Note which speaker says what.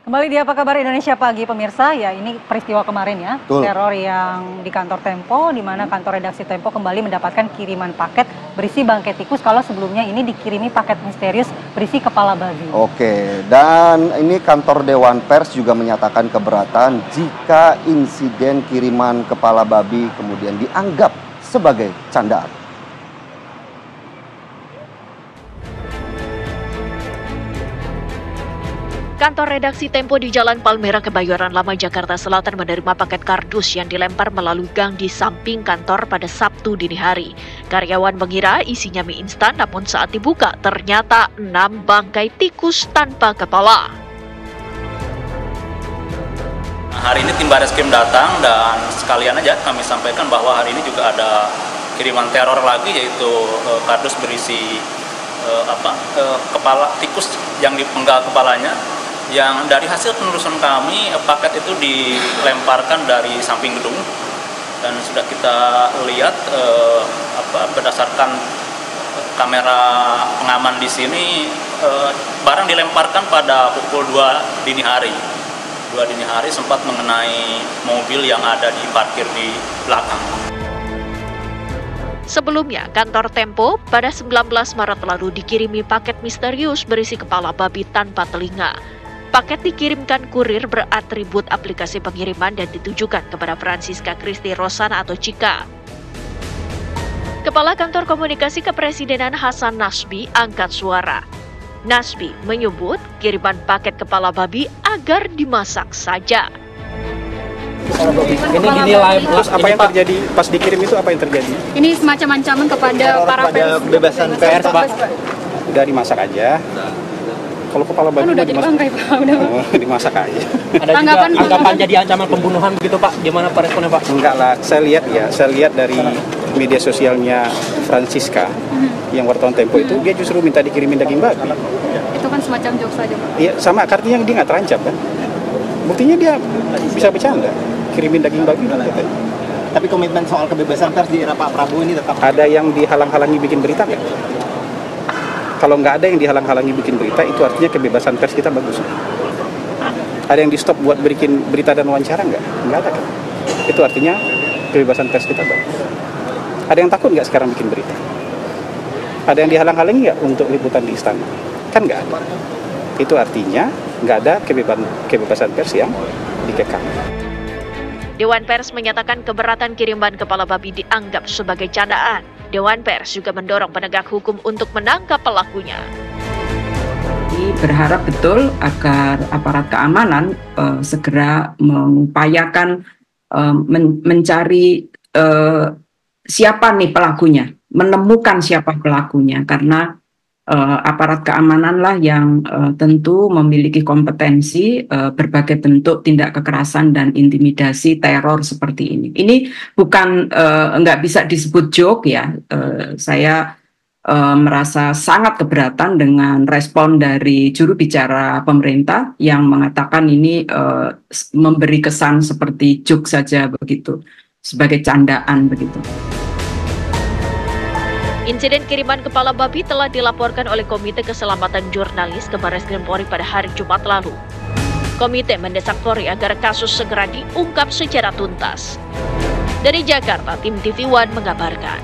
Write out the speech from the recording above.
Speaker 1: Kembali di Apa Kabar Indonesia Pagi, pemirsa. Ya, ini peristiwa kemarin ya,
Speaker 2: Betul.
Speaker 1: teror yang di kantor Tempo, di mana kantor redaksi Tempo kembali mendapatkan kiriman paket berisi bangkai tikus, kalau sebelumnya ini dikirimi paket misterius berisi kepala babi.
Speaker 2: Oke, dan ini kantor Dewan Pers juga menyatakan keberatan jika insiden kiriman kepala babi kemudian dianggap sebagai candaan.
Speaker 3: Kantor redaksi Tempo di Jalan Palmerah, Kebayoran Lama, Jakarta Selatan menerima paket kardus yang dilempar melalui gang di samping kantor pada Sabtu dini hari. Karyawan mengira isinya mie instan, namun saat dibuka ternyata 6 bangkai tikus tanpa kepala.
Speaker 4: Hari ini tim Bareskrim datang dan sekalian aja kami sampaikan bahwa hari ini juga ada kiriman teror lagi, yaitu kardus berisi kepala tikus yang dipenggal kepalanya. Yang dari hasil penelusuran kami, paket itu dilemparkan dari samping gedung dan sudah kita lihat berdasarkan kamera pengaman di sini, barang dilemparkan pada pukul 2 dini hari. 2 dini hari sempat mengenai mobil yang ada di parkir di belakang.
Speaker 3: Sebelumnya, kantor Tempo pada 19 Maret lalu dikirimi paket misterius berisi kepala babi tanpa telinga. Paket dikirimkan kurir beratribut aplikasi pengiriman dan ditujukan kepada Francisca Christy Rosana atau Cika. Kepala Kantor Komunikasi Kepresidenan Hasan Nasbi angkat suara. Nasbi menyebut kiriman paket kepala babi agar dimasak saja.
Speaker 5: Ini dinilai, terus apa yang terjadi pas dikirim itu, apa yang terjadi?
Speaker 6: Ini semacam ancaman kepada para pers.
Speaker 5: Kebebasan pers, Pak. Udah dimasak aja. Kalau kepala babi
Speaker 6: udah jadi bangkai, Pak. Udah.
Speaker 5: Dimasak aja.
Speaker 7: Ada juga anggapan jadi ancaman pembunuhan begitu, Pak? Gimana Pak responnya, Pak?
Speaker 5: Enggak lah, saya lihat dari media sosialnya Francisca yang wartawan Tempo itu, dia justru minta dikirimin daging babi.
Speaker 6: Itu kan semacam jokes saja, Pak.
Speaker 5: Iya, sama artinya dia nggak terancam kan? Buktinya dia bisa bercanda, kirimin daging babi kan katanya.
Speaker 8: Tapi komitmen soal kebebasan pers di era Pak Prabowo ini tetap
Speaker 5: ada yang dihalang-halangi bikin berita kan? Kalau nggak ada yang dihalang-halangi bikin berita, itu artinya kebebasan pers kita bagus. Ada yang di stop buat bikin berita dan wawancara nggak? Nggak ada kan? Itu artinya kebebasan pers kita bagus. Ada yang takut nggak sekarang bikin berita? Ada yang dihalang-halangi nggak untuk liputan di istana? Kan nggak ada. Itu artinya nggak ada kebebasan pers yang dikekang.
Speaker 3: Dewan Pers menyatakan keberatan kiriman kepala babi dianggap sebagai candaan. Dewan Pers juga mendorong penegak hukum untuk menangkap pelakunya.
Speaker 9: Berharap betul agar aparat keamanan segera mengupayakan mencari siapa nih pelakunya, menemukan siapa pelakunya, karena aparat keamanan lah yang tentu memiliki kompetensi berbagai bentuk tindak kekerasan dan intimidasi teror seperti ini. Ini bukan nggak bisa disebut joke ya. Saya merasa sangat keberatan dengan respon dari juru bicara pemerintah yang mengatakan ini memberi kesan seperti joke saja begitu, sebagai candaan begitu.
Speaker 3: Insiden kiriman kepala babi telah dilaporkan oleh Komite Keselamatan Jurnalis ke Bareskrim Polri pada hari Jumat lalu. Komite mendesak Polri agar kasus segera diungkap secara tuntas. Dari Jakarta, tim TV One mengabarkan.